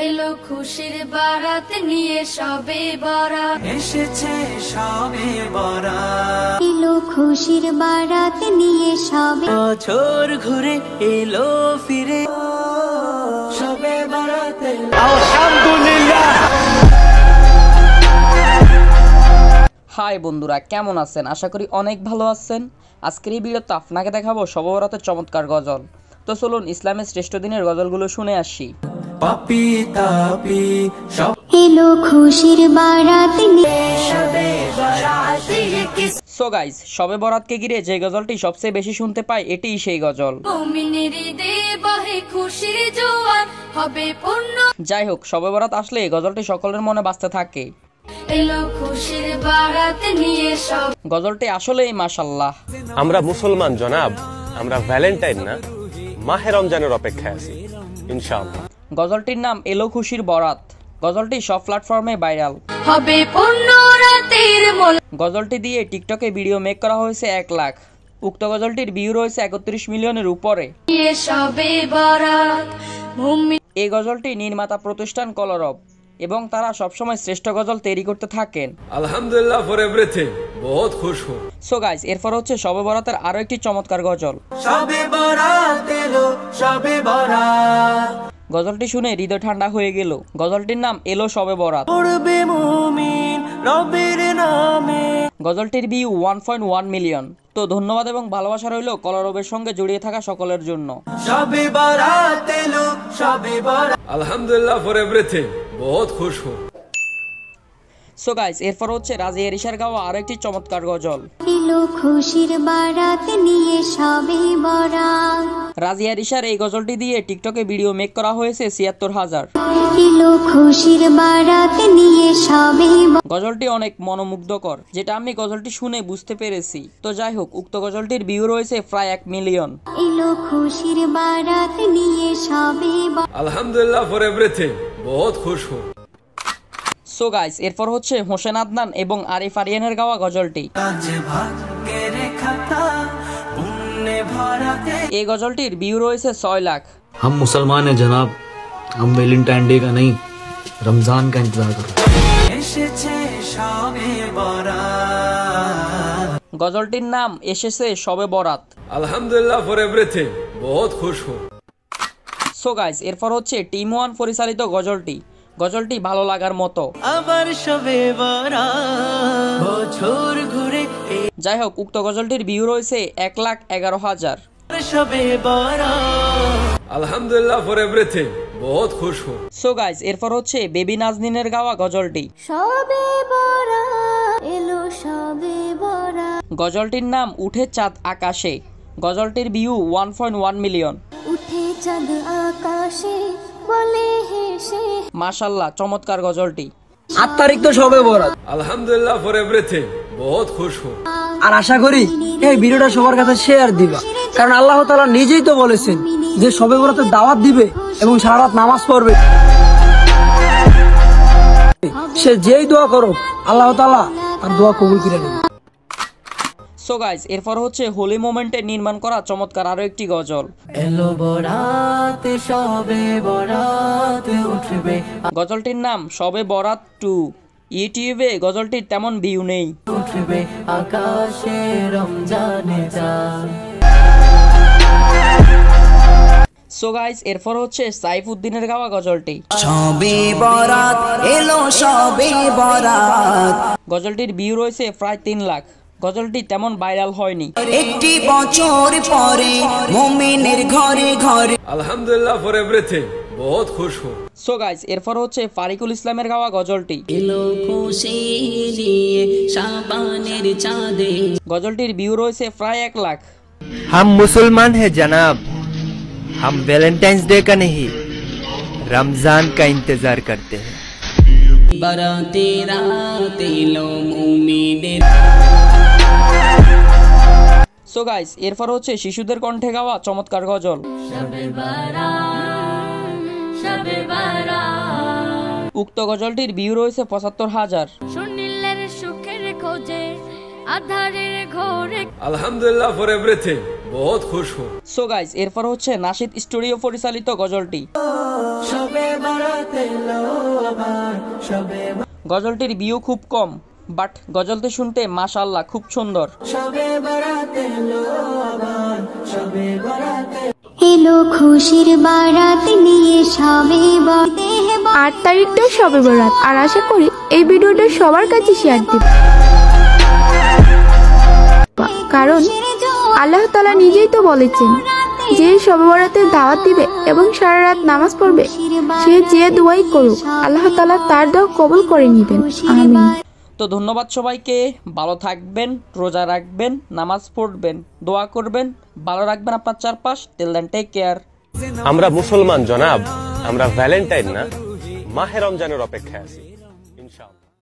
এলো খুশির বারাত নিয়ে সবে বরাত এসেছে সবে বরাত এলো খুশির বারাত নিয়ে সবে বছর ঘুরে এলো ফিরে সবে বরাত আলহামদুলিল্লাহ। হাই বন্ধুরা, কেমন আছেন? আশা করি অনেক ভালো আছেন। আজকের এই ভিডিওতে আপনাকে দেখাবো শবে বরাতের চমৎকার গজল। তো চলুন ইসলামের শ্রেষ্ঠ দিনের গজলগুলো শুনে আসি। পাপি তাপি সব এলো খুশির বারাত নিয়ে সবে বরাত সো গাইস, শবে বরাতকে ঘিরে যে গজলটি সবচেয়ে বেশি শুনতে পাই এটিই সেই গজল। মুমিনের ঈদে বহে খুশির জোয়ার হবে পূর্ণ। যাই হোক, শবে বরাত আসলে এই গজলটি সকলের মনে বাজতে থাকে। এলো খুশির বারাত নিয়ে সব গজলটি আসলেই মাশাআল্লাহ। আমরা মুসলমান জনাব, আমরা ভ্যালেন্টাইন না, মাহে রমজানের অপেক্ষায় আছি ইনশাআল্লাহ। গজলটির নাম এলো খুশির বরাত। গজলটি সব প্ল্যাটফর্মে ভাইরাল হবে পূর্ণ রাতের মোল। গজলটি দিয়ে টিকটকে ভিডিও মেক করা হয়েছে 1 লাখ। উক্ত গজলটির ভিউ রয়েছে 31 মিলিয়নের উপরে। নিয়ে সবে বরাত মুমিন এই গজলটি নির্মাতা প্রতিষ্ঠান কলরব এবং তারা সবসময় শ্রেষ্ঠ গজল তৈরি করতে থাকেন। আলহামদুলিল্লাহ ফর এভরিথিং, বহুত খুশ হুঁ। সো গাইস, এরপর হচ্ছে শবে বরাতের আরো একটি চমৎকার গজল। সবে বরাত এলো সবে বরাত গজলটি শুনে হৃদয় ঠান্ডা হয়ে গেল। গজলটির নাম এলো শবে বরাত। পড়বে মুমিন রবের নামে। গজলটির ভিউ 1.1 মিলিয়ন। তো ধন্যবাদ এবং ভালোবাসা রইল কলরবের সঙ্গে জড়িয়ে থাকা সকলের জন্য। সবে বরাত এলো সবে বরাত আলহামদুলিল্লাহ ফর এভরিথিং, বহুত খুশ হুঁ। সো গাইস, এরপর হচ্ছে রাজিয়া রিশার গাওয়া আরো একটি চমৎকার গজল। এলো খুশির বারাত নিয়ে সবে বরাত রাজিয়া রিশার এই গজলটি দিয়ে টিকটকে ভিডিও মেক করা হয়েছে ৭৬,০০০। এলো খুশির বারাত নিয়ে সবে গজলটি অনেক মনোমুগ্ধকর, যেটা আমি গজলটি শুনে বুঝতে পেরেছি। তো যাই হোক, উক্ত গজলটির ভিউ রয়েছে প্রায় 1 মিলিয়ন। এলো খুশির বারাত নিয়ে সবে আলহামদুলিল্লাহ ফর এভরিথিং, বহুত খুশ হুঁ। সো গাইস, এরপর হচ্ছে হোসেন আদনান এবং আরিফ আরিয়ানের গাওয়া গজলটি। আজ ভাগ্যের খাতা পুণ্যে ভরাতে এই গজলটির ভিউ রয়েছে 6 লাখ। हम मुसलमान हैं जनाब, हम वैलेंटाइन डे का नहीं रमजान का इंतजार कर रहे हैं। এসেছে সবে বরাত গজলটির নাম এসেছে শবে বরাত। আলহামদুলিল্লাহ ফর এভরিথিং, বহুত খুশ হুঁ। সো গাইস, এরপর হচ্ছে টিম ওয়ান পরিচালিত গজলটি। গজলটি ভালো লাগার মতো। আবার সবে বরাত বছর ঘুরে যাই হোক, উক্ত গজলটির ভিউ রয়েছে 1,11,000। সবে বরাত আলহামদুলিল্লাহ ফর এভরিথিং, বহুত খুশ হুঁ। সো গাইস, এরপর হচ্ছে বেবি নাজনীনের গাওয়া গজলটি। সবে বরাত এলো সবে বরাত গজলটির নাম উঠে চাঁদ আকাশে। গজলটির ভিউ 1.1 মিলিয়ন। উঠে চাঁদ আকাশে বলে হেসে মাশাআল্লাহ, চমৎকার গজলটি। 8 তারিখ তো সবে বরাত, আলহামদুলিল্লাহ ফর এভরিথিং, বহুত খুশ হুঁ। আর আশা করি এই ভিডিওটা সবার কাছে শেয়ার দিবা, কারণ আল্লাহ তাআলা নিজেই তো বলেছেন যে সবে বরাতের দাওয়াত দিবে এবং সারা রাত নামাজ পড়বে। সে যেই দোয়া করো আল্লাহ তাআলা তার দোয়া কবুল করে নেবে। সো গাইস, এরপর হচ্ছে হোলি মোমেন্টে নির্মাণ করা চমৎকার আরো একটি গজল। এলো বরাত সবে বরাত উঠবে গজলটির নাম শবে বরাত 2। ইউটিউবে গজলটির তেমন ভিউ নেই। উঠবে আকাশে রমজানে চাঁদ। সো গাইস, এরপর হচ্ছে সাইফুদ্দিনের গাওয়া গজলটি। সবে বরাত এলো সবে বরাত গজলটির ভিউ রয়েছে প্রায় 3 লাখ। গজলটি তেমন ভাইরাল হয়নি। একটি বছর পরে মুমিনের ঘরে ঘরে আলহামদুলিল্লাহ ফর এভরিথিং, বহুত খুশ হুঁ। সো গাইস, এরপর হচ্ছে ফারিকুল ইসলামের গাওয়া গজলটি। এলো খুশি নিয়ে শাবানের চাঁদে। গজলটির ভিউ রয়েছে প্রায় 1 লাখ। हम मुसलमान हैं जनाब, हम वैलेंटाइंस डे का नहीं रमजान का इंतजार करते हैं। বারাতে রাত এলো মুমিনের। সো গাইস, এরপর হচ্ছে শিশুদের কণ্ঠে গাওয়া চমৎকার গজল। সবে বরাত সবে বরাত উক্ত গজলটির ভিউ রয়েছে ৭৫,০০০। সুনীলের সুখের খোঁজে আধারের ঘোরে আলহামদুলিল্লাহ ফর এভরিথিং, बहुत खुश हूँ। সো গাইস, এরপর হচ্ছে নাশিদ স্টুডিও পরিচালিত গজলটি। গজলটির ভিউ খুব কম, বাট গজলটি শুনতে মাশাআল্লাহ খুব সুন্দর। এলো খুশির বারাত নিয়ে সবে বরাতে 8 তারিখটা শবে বরাত, আর আশা করি এই ভিডিওটা সবার কাছে শেয়ার দিবে, কারণ আল্লাহ তাআলা নিজেই তো বলেছেন যে শবে বরাতে দাওয়াত দিবে এবং সারা রাত নামাজ পড়বে, সে যে দোয়াই করুক আল্লাহ তাআলা তার দোয়া কবুল করে নেবেন। আমিন। তো ধন্যবাদ সবাইকে, ভালো থাকবেন, রোজা রাখবেন, নামাজ পড়বেন, দোয়া করবেন, ভালো রাখবেন আপনার চারপাশ। Till then take care. আমরা মুসলমান জনাব, আমরা ভ্যালেন্টাইন না, মাহে রমজানের অপেক্ষায় আছি।